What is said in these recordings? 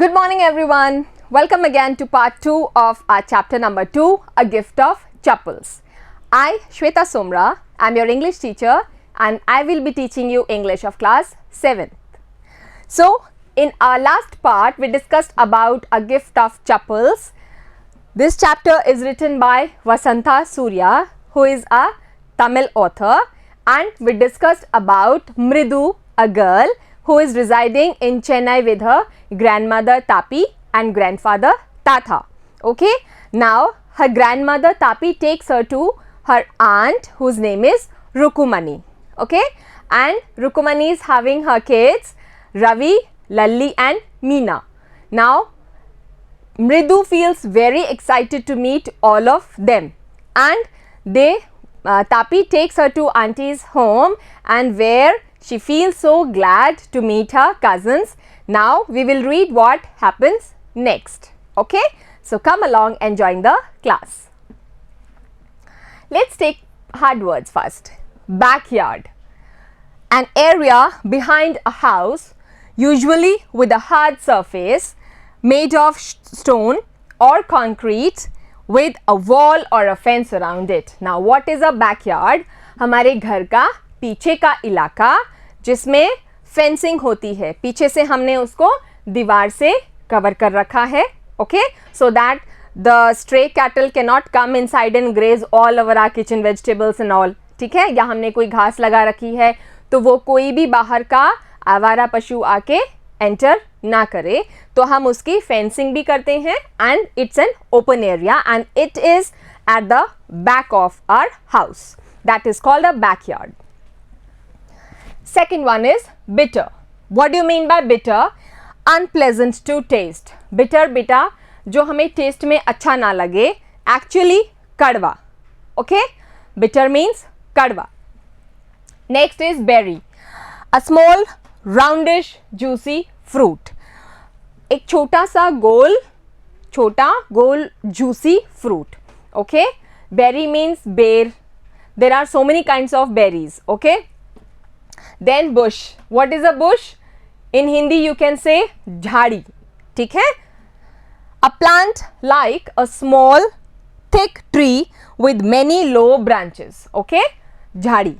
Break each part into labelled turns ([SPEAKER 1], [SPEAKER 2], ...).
[SPEAKER 1] Good morning everyone. Welcome again to part 2 of our chapter number 2, A Gift of Chappals. I, Shweta Somra, am your English teacher and I will be teaching you English of class 7th. So, in our last part, we discussed about A Gift of Chappals. This chapter is written by Vasantha Surya, who is a Tamil author, and we discussed about Mridu, a girl who is residing in Chennai with her grandmother Tapi and grandfather Tatha. Okay, now her grandmother Tapi takes her to her aunt whose name is Rukumani. Okay, and Rukumani is having her kids Ravi, Lalli and Meena. Now Mridu feels very excited to meet all of them, and Tapi takes her to auntie's home, and where she feels so glad to meet her cousins. Now we will read what happens next. Okay, so come along and join the class. Let's take hard words first. Backyard, an area behind a house, usually with a hard surface made of stone or concrete with a wall or a fence around it. Now what is a backyard? हमारे घर का पीछे का इलाका जिसमें fencing होती है, पीछे से हमने उसको दीवार से कवर कर रखा है. Okay, so that the stray cattle can not come inside and graze all over our kitchen vegetables and all. ठीक है, या हमने कोई घास लगा रखी है तो वो कोई भी बाहर का आवारा पशु आके एंटर ना करे, तो हम उसकी फेंसिंग भी करते हैं. And it's an open area and it is at the back of our house. That is called a backyard. Second one is bitter. What do you mean by bitter? Unpleasant to taste. Bitter बेटा जो हमें test में अच्छा ना लगे, actually कड़वा. Okay? Bitter means कड़वा. Next is berry. A small roundish juicy fruit. एक छोटा गोल juicy fruit. Okay? Berry means bear. There are so many kinds of berries. Okay? Then bush. What is a bush? In Hindi you can say jhadi. ठीक है? A plant like a small thick tree with many low branches. Okay? Jhadi.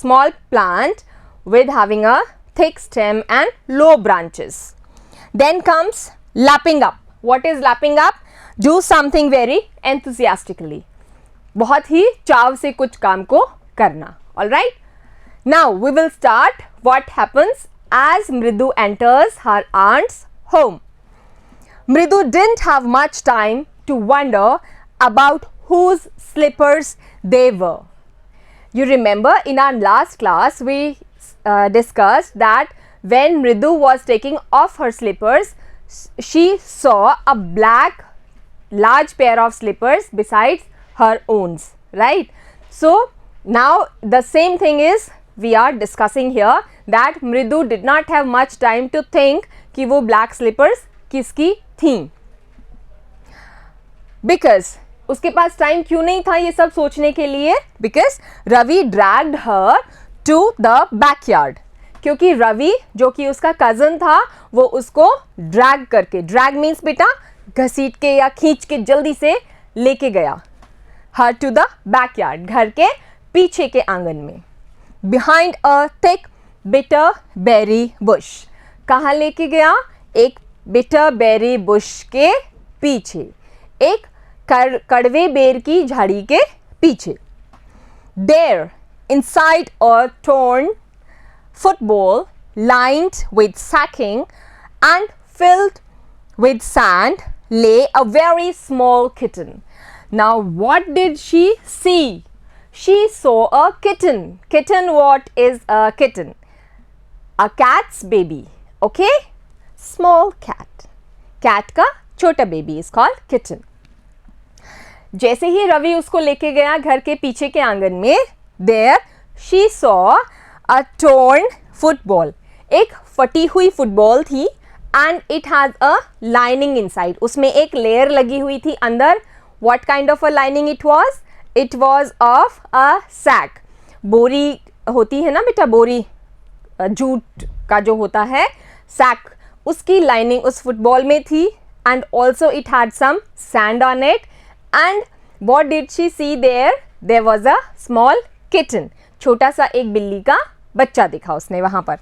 [SPEAKER 1] Small plant with having a thick stem and low branches. Then comes lapping up. What is lapping up? Do something very enthusiastically. बहुत ही चाव से कुछ काम को करना. All right? Now we will start what happens as Mridu enters her aunt's home. Mridu didn't have much time to wonder about whose slippers they were. You remember in our last class we discussed that when Mridu was taking off her slippers, she saw a large pair of slippers besides her own, right? So now the same thing is we are discussing here, that Mridu did not have much time to think कि वो black slippers किसकी थी, because उसके पास time क्यों नहीं था ये सब सोचने के लिए? Because Ravi dragged her to the backyard. क्योंकि रवि जो कि उसका कज़न था वो उसको ड्रैग करके, ड्रैग मीन्स बेटा घसीट के या खींच के जल्दी से लेके गया, her to the backyard, घर के पीछे के आंगन में. Behind a thick bitter berry bush. कहाँ लेके गया? एक bitter berry bush के पीछे, एक कड़वे बेर की झाड़ी के पीछे. There, inside a torn football lined with sacking and filled with sand, lay a very small kitten. Now what did she see? She saw a kitten. Kitten, what is a kitten? A cat's baby. Okay? Small cat. Cat का छोटा baby is called kitten. जैसे ही रवि उसको लेके गया घर के पीछे के आंगन में, there she saw a torn football. एक फटी हुई फुटबॉल थी and it has a lining inside. उसमें एक लेयर लगी हुई थी अंदर. What kind of a lining it was? It was of a sack. बोरी होती है ना बेटा, बोरी जूट का जो होता है सैक, उसकी लाइनिंग उस फुटबॉल में थी and also it had some sand on it and what did she see there was a small kitten, छोटा सा एक बिल्ली का बच्चा दिखा उसने वहां पर.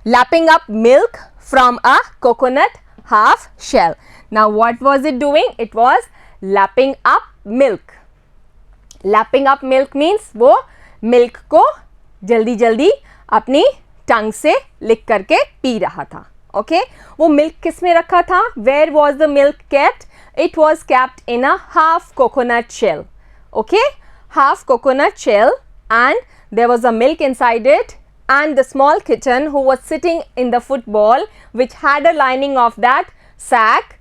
[SPEAKER 1] Lapping up milk from a coconut half shell. Now what was it doing? It was lapping up milk. Lapping up milk means वो मिल्क को जल्दी जल्दी अपनी टंग से लिक करके पी रहा था. ओके वो मिल्क किस में रखा था? Where was the milk kept? It was kept in a half coconut shell. Okay half coconut shell and there was a milk inside it and the small kitten who was sitting in the football which had a lining of that sack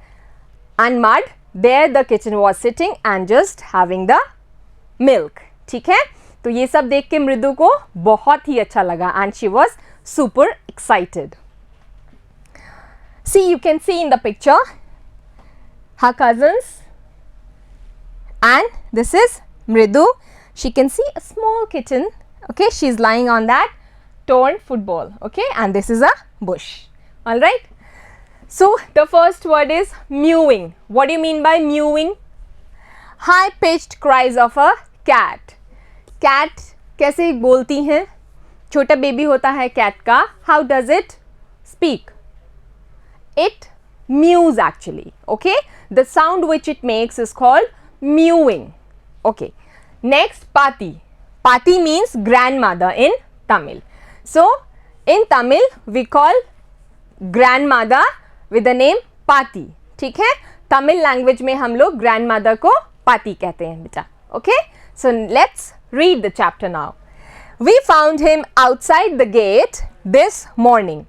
[SPEAKER 1] and mud, there the kitten was sitting and just having the milk. ठीक है, तो ये सब देख के मृदु को बहुत ही अच्छा लगा and she was super excited. See, you can see in the picture her cousins and this is Mridu. She can see a small kitten. Okay, she's lying on that torn football. Okay, and this is a bush. All right. So the first word is mewing. What do you mean by mewing? High pitched cries of a cat. Cat कैसे बोलती हैं? छोटा baby होता है cat का. How does it speak? It mews actually. Okay, the sound which it makes is called mewing. Okay. Next, Pati. Pati means grandmother in Tamil. So, in Tamil, we call grandmother with the name Pati. ठीक है, Tamil language में हम लोग grandmother को Pati कहते हैं बेटा. Okay, so let's read the chapter now. We found him outside the gate this morning.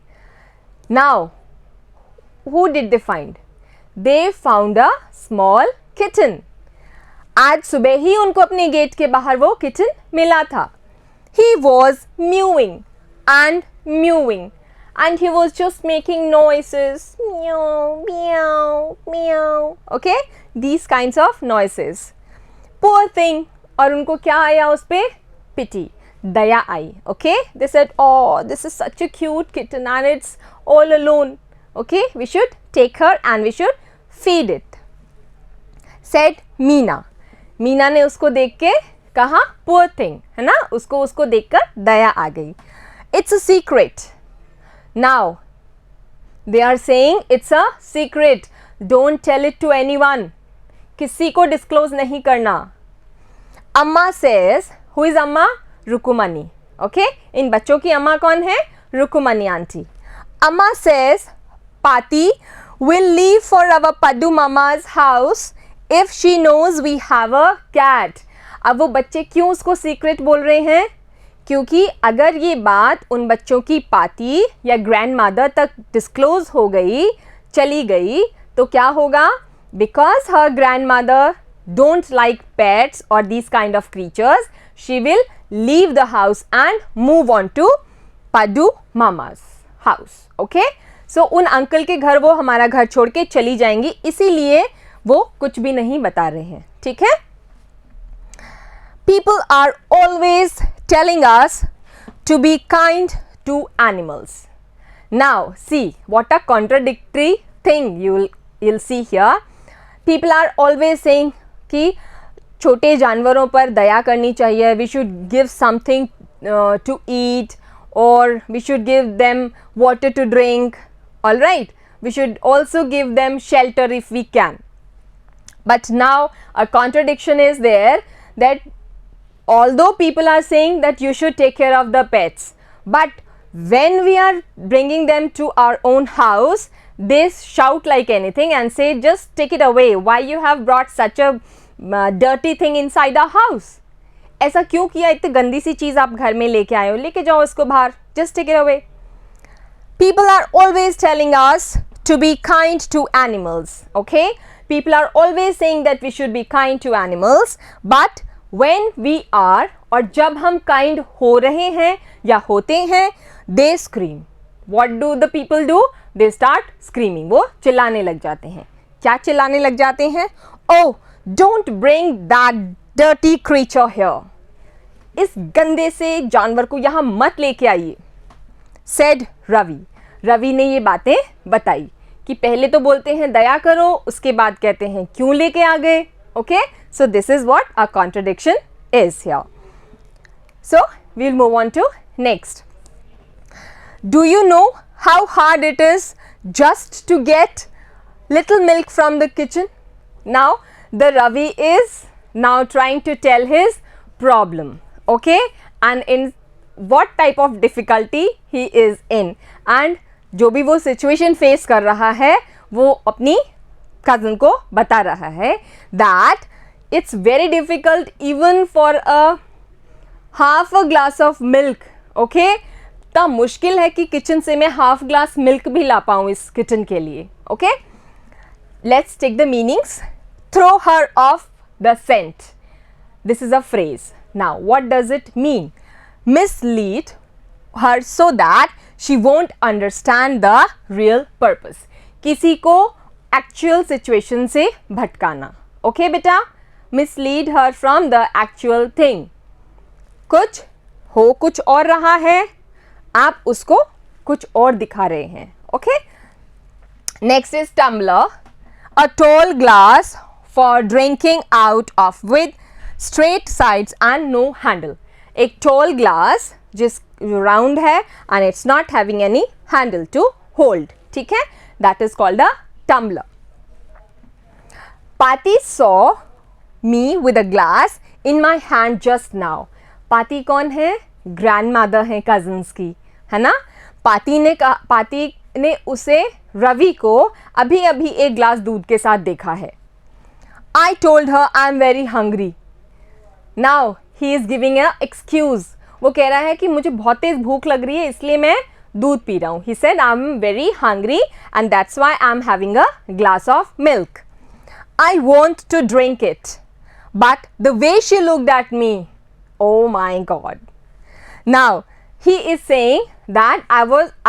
[SPEAKER 1] Now, who did they find? They found a small kitten. आज सुबह ही उनको अपने गेट के बाहर वो किचन मिला था. He was mewing and mewing and he was just making noises. Meow, meow, meow. Okay, these kinds of noises. Poor thing. और उनको क्या आया उस पे? Pity. Daya I. Okay, they said, oh, this is such a cute kitten and it's all alone. Okay, we should take her and we should feed it. Said Meena. Meena ने उसको देख के कहा पुअर थिंग, है ना, उसको देखकर दया आ गई. It's a secret. Now they are saying it's a secret, don't tell it to anyone. किसी को डिस्क्लोज नहीं करना. अम्मा सेज, हु इज अम्मा? रुकुमनी. ओके, इन बच्चों की अम्मा कौन है? रुकुमनी आंटी. अम्मा सेज पाती will leave for our Paddu मामा's house if she knows we have a cat. अब वो बच्चे क्यों उसको सीक्रेट बोल रहे हैं? क्योंकि अगर ये बात उन बच्चों की पाती या ग्रैंड मदर तक डिस्क्लोज हो गई, चली गई, तो क्या होगा? Because her grandmother don't like pets और these kind of creatures, she will leave the house and move on to Paddu मामा's हाउस. ओके, सो उन अंकल के घर वो हमारा घर छोड़ के चली जाएंगी, इसीलिए वो कुछ भी नहीं बता रहे हैं. ठीक है. People are always telling us to be kind to animals. Now see what a contradictory thing you'll see here. People are always saying कि छोटे जानवरों पर दया करनी चाहिए. We should give something to eat or we should give them water to drink. All right. We should also give them shelter if we can. But now a contradiction is there that although people are saying that you should take care of the pets, but when we are bringing them to our own house, they shout like anything and say just take it away. Why you have brought such a dirty thing inside our house? ऐसा क्यों किया? इतनी गंदी सी चीज़ आप घर में लेके आए हो, लेके जाओ इसको बाहर. Just take it away. People are always telling us to be kind to animals. Okay. People are always saying that we should be kind to animals, but when we are और जब हम kind हो रहे हैं या होते हैं, they scream. What do the people do? They start screaming. वो चिल्लाने लग जाते हैं. क्या चिल्लाने लग जाते हैं? Oh, don't bring that dirty creature here. इस गंदे से जानवर को यहाँ मत लेके आइए. Said Ravi. रवि ने ये बातें बताई कि पहले तो बोलते हैं दया करो, उसके बाद कहते हैं क्यों लेके आ गए. Okay, so this is what a contradiction is here. So we will move on to next. Do you know how hard it is just to get little milk from the kitchen? Now the Ravi is now trying to tell his problem, okay, and in what type of difficulty he is in, and जो भी वो situation face कर रहा है वो अपनी cousin को बता रहा है that it's very difficult even for a half a glass of milk, okay. इतना मुश्किल है कि किचन से मैं हाफ ग्लास मिल्क भी ला पाऊँ इस किचन के लिए. Okay, let's take the meanings. Throw her off the scent. This is a phrase. Now what does it mean? Mislead her so that she won't understand the real purpose. किसी को actual situation से भटकाना. Okay बेटा, mislead her from the actual thing. कुछ हो कुछ और रहा है, आप उसको कुछ और दिखा रहे हैं. Okay, next is tumbler. A tall glass for drinking out of with straight sides and no handle. एक टॉल ग्लास जिस राउंड है and it's not having any handle to hold. ठीक है, that is called a tumbler. पाती saw me with a glass in my hand just now. पाती कौन है? Grandmother है कजन्स की, है ना. पाती ने उसे रवि को अभी अभी एक ग्लास दूध के साथ देखा है. I told her I am very hungry. Now he is giving a excuse. वो कह रहा है कि मुझे बहुत तेज भूख लग रही है इसलिए मैं दूध पी रहा हूँ. He said I am very hungry and that's why I am having a glass of milk. I want to drink it but the way she looked at me, oh my god. Now he is saying that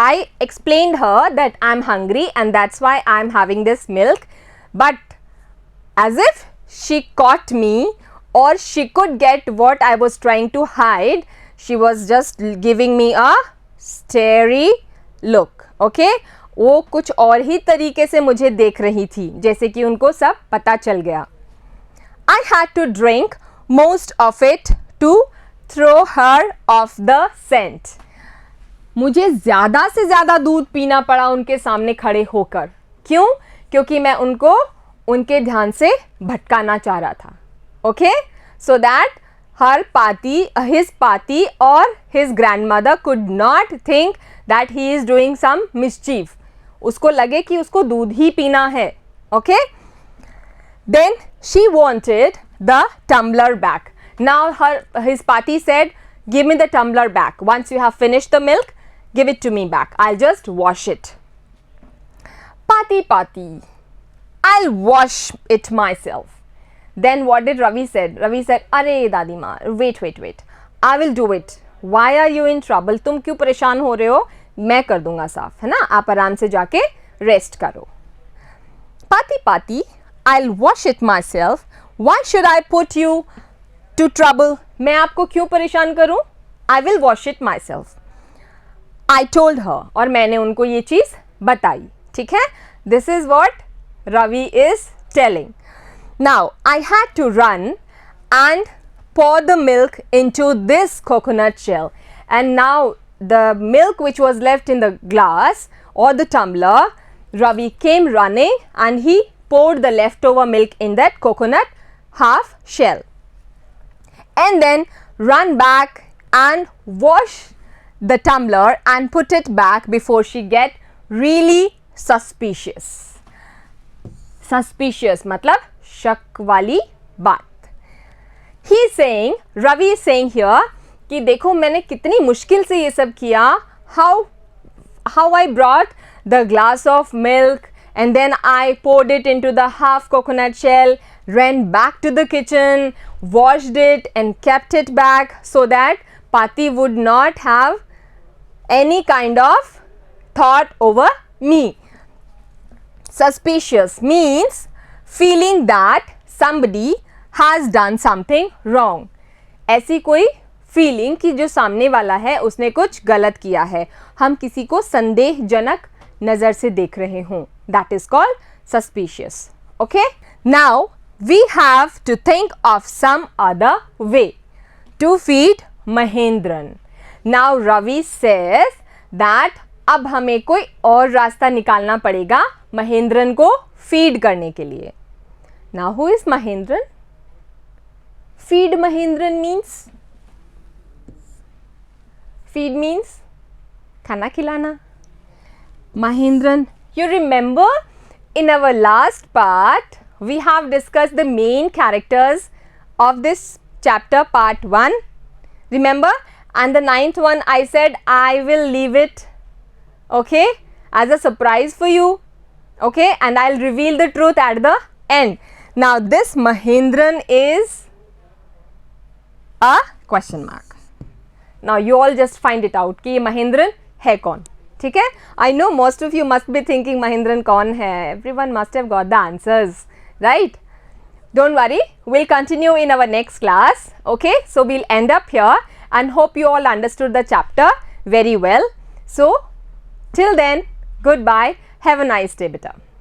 [SPEAKER 1] I explained her that I'm hungry and that's why I'm having this milk, but as if she caught me or she could get what I was trying to hide, she was just giving me a starey look. Okay, वो कुछ और ही तरीके से मुझे देख रही थी जैसे कि उनको सब पता चल गया. I had to drink most of it to throw her off the scent. मुझे ज़्यादा से ज़्यादा दूध पीना पड़ा उनके सामने खड़े होकर. क्यों? क्योंकि मैं उनको उनके ध्यान से भटकाना चाह रहा था. Okay, so that his Pati or his grandmother could not think that he is doing some mischief. उसको लगे कि उसको दूध ही पीना है. Okay, then she wanted the tumbler back. Now his Pati said, give me the tumbler back. Once you have finished the milk, give it to me back. I'll just wash it. Pati, I'll wash it myself. Then what did Ravi said? Ravi said, अरे दादी माँ, wait. I will do it. Why are you in trouble? तुम क्यों परेशान हो रहे हो? मैं कर दूंगा साफ, है ना. आप आराम से जाके रेस्ट करो. Pati, I'll wash it myself. Why should I put you to trouble? मैं आपको क्यों परेशान करूं? I will wash it myself. I told her. और मैंने उनको ये चीज़ बताई. ठीक है, this is what Ravi is telling. Now I had to run and pour the milk into this coconut shell, and now the milk which was left in the glass or the tumbler, Ravi came running and he poured the leftover milk in that coconut half shell, and then run back and wash the tumbler and put it back before she get really suspicious. Suspicious मतलब शक वाली बात. He is saying, Ravi is saying here कि देखो मैंने कितनी मुश्किल से ये सब किया. How I brought the glass of milk and then I poured it into the half coconut shell, ran back to the kitchen, washed it and kept it back so that Pati would not have any kind of thought over me. Suspicious means feeling that somebody has done something wrong. ऐसी कोई feeling कि जो सामने वाला है उसने कुछ गलत किया है, हम किसी को संदेहजनक नज़र से देख रहे हों, that is called suspicious. Okay, now we have to think of some other way to feed Mahendran. Now Ravi says that अब हमें कोई और रास्ता निकालना पड़ेगा महेंद्रन को फीड करने के लिए. Now who is Mahendran? Feed Mahendran means, feed means खाना खिलाना. Mahindran, you remember in our last part we have discussed the main characters of this chapter part 1, remember, and the 9th one I said I will leave it, okay, as a surprise for you, okay, and I'll reveal the truth at the end. Now this Mahindran is a question mark. Now you all just find it out कि ये Mahindran है कौन. ठीक है, I know most of you must be thinking Mahindran कौन है. Everyone must have got the answers, right? Don't worry, we'll continue in our next class. Okay, so we'll end up here and hope you all understood the chapter very well. So till then, goodbye, have a nice day beta.